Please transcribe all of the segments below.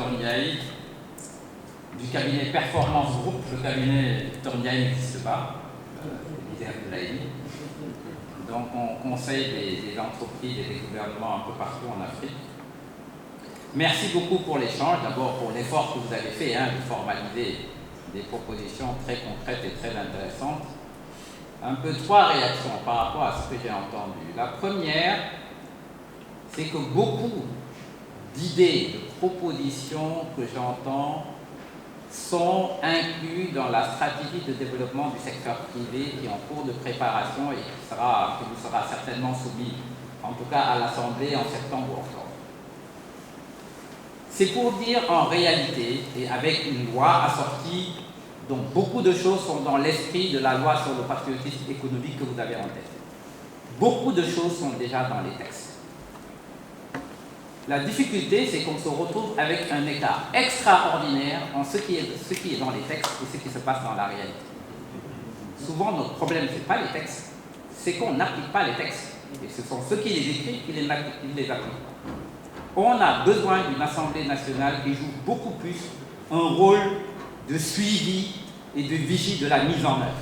Torniaï, du cabinet Performance Group. Le cabinet Torniaï n'existe pas, l'idée de l'a dit. Donc on conseille des entreprises et des gouvernements un peu partout en Afrique. Merci beaucoup pour l'échange, d'abord pour l'effort que vous avez fait de formaliser des propositions très concrètes et très intéressantes. Un peu 3 réactions par rapport à ce que j'ai entendu. La première, c'est que beaucoup d'idées, de propositions que j'entends sont inclus dans la stratégie de développement du secteur privé qui est en cours de préparation et qui vous sera certainement soumis, en tout cas à l'Assemblée en septembre ou octobre. C'est pour dire en réalité, et avec une loi assortie, dont beaucoup de choses sont dans l'esprit de la loi sur le patriotisme économique que vous avez en tête. Beaucoup de choses sont déjà dans les textes. La difficulté, c'est qu'on se retrouve avec un écart extraordinaire en ce qui est dans les textes et ce qui se passe dans la réalité. Souvent, notre problème, ce n'est pas les textes, c'est qu'on n'applique pas les textes. Et ce sont ceux qui les écrivent qui les appliquent pas. On a besoin d'une Assemblée nationale qui joue beaucoup plus un rôle de suivi et de vigie de la mise en œuvre.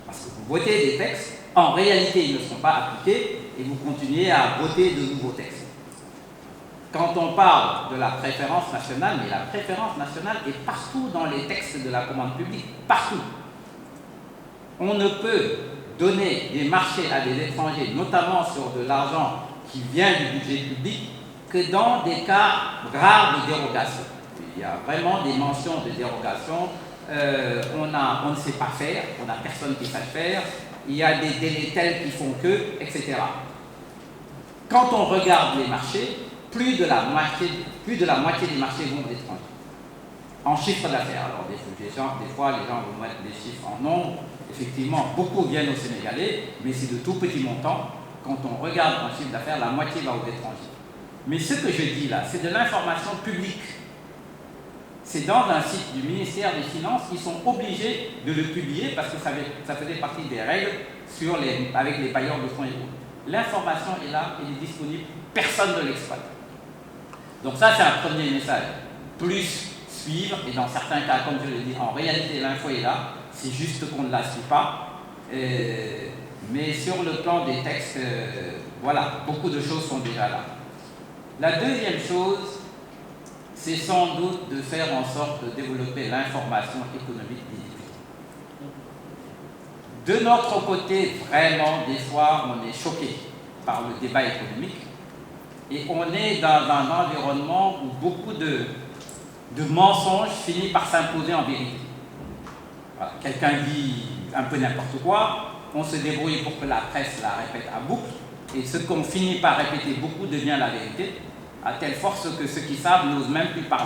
Parce que vous votez des textes, en réalité, ils ne sont pas appliqués et vous continuez à voter de nouveaux textes. Quand on parle de la préférence nationale, mais la préférence nationale est partout dans les textes de la commande publique, partout. On ne peut donner des marchés à des étrangers, notamment sur de l'argent qui vient du budget public, que dans des cas rares de dérogation. Il y a vraiment des mentions de dérogation, on ne sait pas faire, on n'a personne qui sache faire, il y a des délais tels qui font que, etc. Quand on regarde les marchés, plus de la moitié des marchés vont aux étrangers. En chiffre d'affaires, alors des fois les gens vont mettre des chiffres en nombre, effectivement beaucoup viennent aux Sénégalais, mais c'est de tout petits montants. Quand on regarde un chiffre d'affaires, la moitié va aux étrangers. Mais ce que je dis là, c'est de l'information publique. C'est dans un site du ministère des Finances, ils sont obligés de le publier parce que ça faisait partie des règles avec les bailleurs de fonds et autres. L'information est là, elle est disponible, personne ne l'exploite. Donc ça, c'est un premier message. Plus suivre, et dans certains cas, comme je l'ai dit, en réalité, l'info est là, c'est juste qu'on ne la suit pas. Mais sur le plan des textes, voilà, beaucoup de choses sont déjà là. La deuxième chose, c'est sans doute de faire en sorte de développer l'information économique des étudiants. De notre côté, vraiment, des fois, on est choqué par le débat économique et on est dans un environnement où beaucoup de mensonges finissent par s'imposer en vérité. Voilà. Quelqu'un dit un peu n'importe quoi, on se débrouille pour que la presse la répète à boucle, et ce qu'on finit par répéter beaucoup devient la vérité, à telle force que ceux qui savent n'osent même plus parler.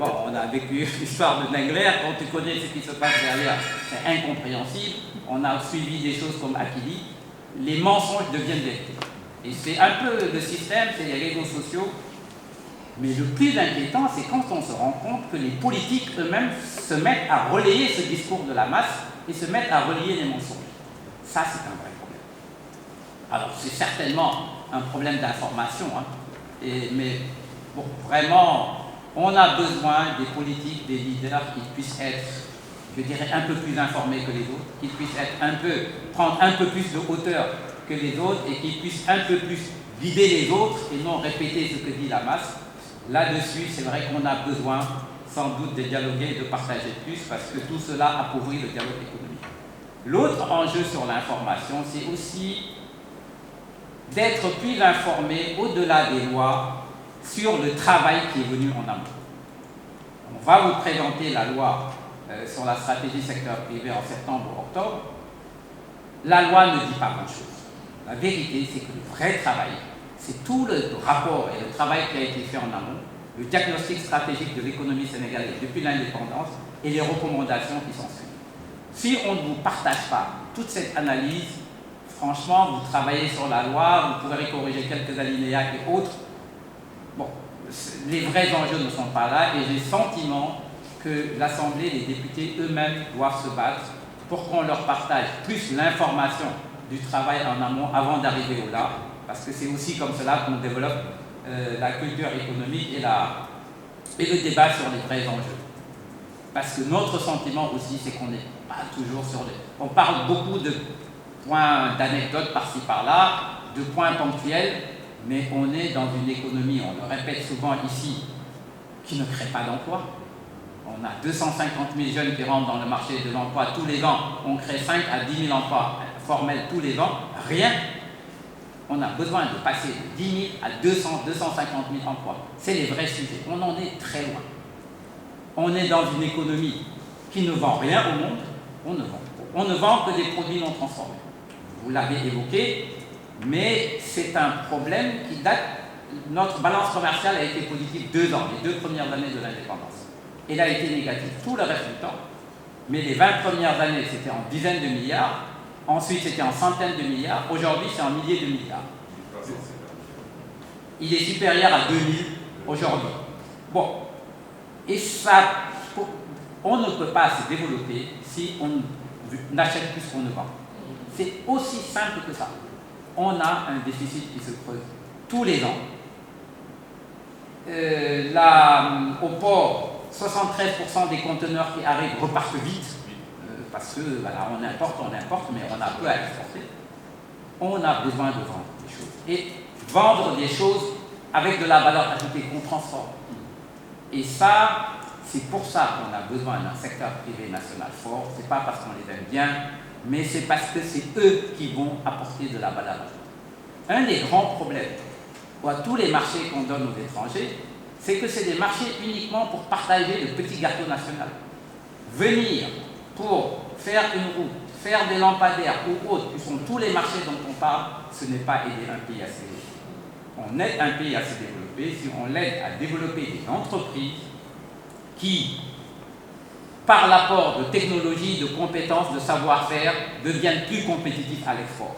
On a vécu l'histoire de Nengler, quand tu connais ce qui se passe derrière, c'est incompréhensible. On a suivi des choses comme Akili, les mensonges deviennent vérité. Et c'est un peu le système, c'est les réseaux sociaux. Mais le plus inquiétant, c'est quand on se rend compte que les politiques eux-mêmes se mettent à relayer ce discours de la masse et se mettent à relayer les mensonges. Ça, c'est un vrai problème. Alors, c'est certainement un problème d'information, mais bon, vraiment, on a besoin des politiques, des leaders qui puissent être, je dirais, un peu plus informés que les autres, qui puissent prendre un peu plus de hauteur que les autres et qui puissent un peu plus guider les autres et non répéter ce que dit la masse. Là-dessus, c'est vrai qu'on a besoin sans doute de dialoguer et de partager plus parce que tout cela appauvrit le dialogue économique. L'autre enjeu sur l'information, c'est aussi d'être plus informé au-delà des lois sur le travail qui est venu en amont. On va vous présenter la loi sur la stratégie secteur privé en septembre ou octobre. La loi ne dit pas grand-chose. La vérité, c'est que le vrai travail, c'est tout le rapport et le travail qui a été fait en amont, le diagnostic stratégique de l'économie sénégalaise depuis l'indépendance et les recommandations qui sont suivies. Si on ne vous partage pas toute cette analyse, franchement, vous travaillez sur la loi, vous pourrez corriger quelques alinéas et autres. Bon, les vrais enjeux ne sont pas là et j'ai le sentiment que l'Assemblée, les députés eux-mêmes doivent se battre pour qu'on leur partage plus l'information du travail en amont avant d'arriver au là, parce que c'est aussi comme cela qu'on développe la culture économique et le débat sur les vrais enjeux. Parce que notre sentiment aussi, c'est qu'on n'est pas toujours sur les... On parle beaucoup de points, d'anecdotes par-ci par-là, de points ponctuels, mais on est dans une économie, on le répète souvent ici, qui ne crée pas d'emploi. On a 250 000 jeunes qui rentrent dans le marché de l'emploi tous les ans. On crée 5 à 10 000 emplois formels tous les ans. Rien. On a besoin de passer de 10 000 à 200, 250 000 emplois. C'est les vrais sujets. On en est très loin. On est dans une économie qui ne vend rien au monde. On ne vend que des produits non transformés. Vous l'avez évoqué, mais c'est un problème qui date... Notre balance commerciale a été positive 2 ans, les 2 premières années de l'indépendance. Elle a été négative tout le reste du temps, mais les 20 premières années, c'était en dizaines de milliards, ensuite c'était en centaines de milliards, aujourd'hui c'est en milliers de milliards. Il est supérieur à 2000 aujourd'hui. Bon, et ça, on ne peut pas se développer si on n'achète plus qu'on ne vend. C'est aussi simple que ça. On a un déficit qui se creuse tous les ans. Au port, 73% des conteneurs qui arrivent repartent vite, parce que voilà, on importe, mais on a peu à exporter. On a besoin de vendre des choses. Et vendre des choses avec de la valeur ajoutée qu'on transforme. Et ça, c'est pour ça qu'on a besoin d'un secteur privé national fort. C'est pas parce qu'on les aime bien, mais c'est parce que c'est eux qui vont apporter de la valeur ajoutée. Un des grands problèmes à tous les marchés qu'on donne aux étrangers, c'est que c'est des marchés uniquement pour partager le petit gâteau national. Venir pour faire une route, faire des lampadaires ou autres, qui sont tous les marchés dont on parle, ce n'est pas aider un pays à se développer. On aide un pays à se développer si on l'aide à développer des entreprises qui, par l'apport de technologies, de compétences, de savoir-faire, deviennent plus compétitifs à l'export.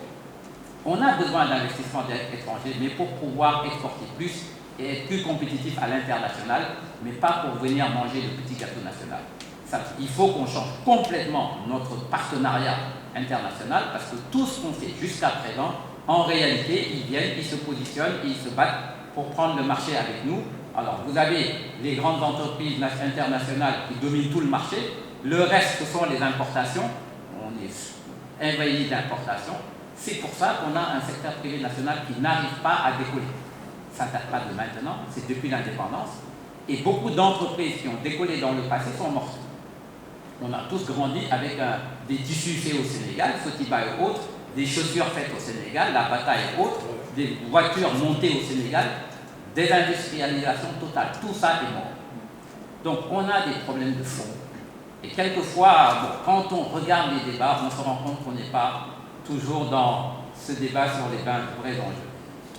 On a besoin d'investissements étrangers, mais pour pouvoir exporter plus et être plus compétitif à l'international, mais pas pour venir manger le petit gâteau national. Ça, il faut qu'on change complètement notre partenariat international, parce que tout ce qu'on fait jusqu'à présent, en réalité, ils viennent, ils se positionnent, ils se battent pour prendre le marché avec nous. Alors, vous avez les grandes entreprises internationales qui dominent tout le marché. Le reste, ce sont les importations. On est envahi d'importations. C'est pour ça qu'on a un secteur privé national qui n'arrive pas à décoller. Ça ne date pas de maintenant, c'est depuis l'indépendance. Et beaucoup d'entreprises qui ont décollé dans le passé sont mortes. On a tous grandi avec des tissus faits au Sénégal, Sotiba et autres, des chaussures faites au Sénégal, la bataille et autres, des voitures montées au Sénégal, désindustrialisation totale. Tout ça est mort. Donc on a des problèmes de fond. Et quelquefois, bon, quand on regarde les débats, on se rend compte qu'on n'est pas toujours dans ce débat sur les vrais enjeux.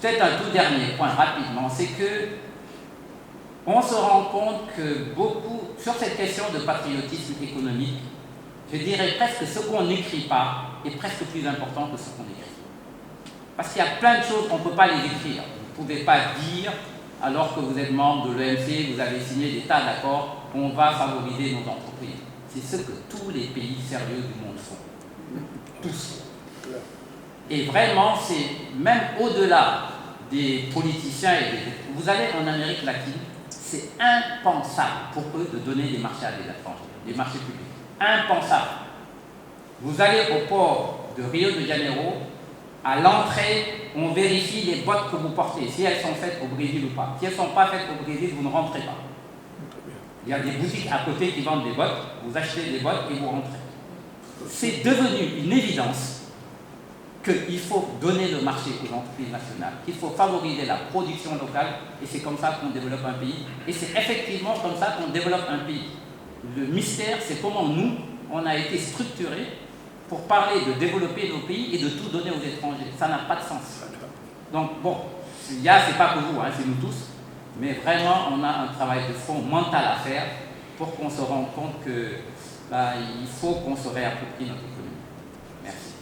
Peut-être un tout dernier point rapidement, c'est que on se rend compte que beaucoup, sur cette question de patriotisme économique, je dirais presque ce qu'on n'écrit pas est presque plus important que ce qu'on écrit. Parce qu'il y a plein de choses qu'on ne peut pas les écrire. Vous ne pouvez pas dire, alors que vous êtes membre de l'OMC, vous avez signé des tas d'accords, on va favoriser nos entreprises. C'est ce que tous les pays sérieux du monde font. Tous. Et vraiment, c'est même au-delà des politiciens et des... Vous allez en Amérique latine, c'est impensable pour eux de donner des marchés à des étrangers, des marchés publics. Impensable. Vous allez au port de Rio de Janeiro, à l'entrée, on vérifie les bottes que vous portez, si elles sont faites au Brésil ou pas. Si elles ne sont pas faites au Brésil, vous ne rentrez pas. Il y a des boutiques à côté qui vendent des bottes, vous achetez des bottes et vous rentrez. C'est devenu une évidence qu'il faut donner le marché aux entreprises nationales, qu'il faut favoriser la production locale, et c'est comme ça qu'on développe un pays. Et c'est effectivement comme ça qu'on développe un pays. Le mystère, c'est comment nous, on a été structurés pour parler de développer nos pays et de tout donner aux étrangers. Ça n'a pas de sens. Donc bon, c'est pas que vous, hein, c'est nous tous, mais vraiment, on a un travail de fond mental à faire pour qu'on se rende compte que il faut qu'on se réapproprie notre économie. Merci.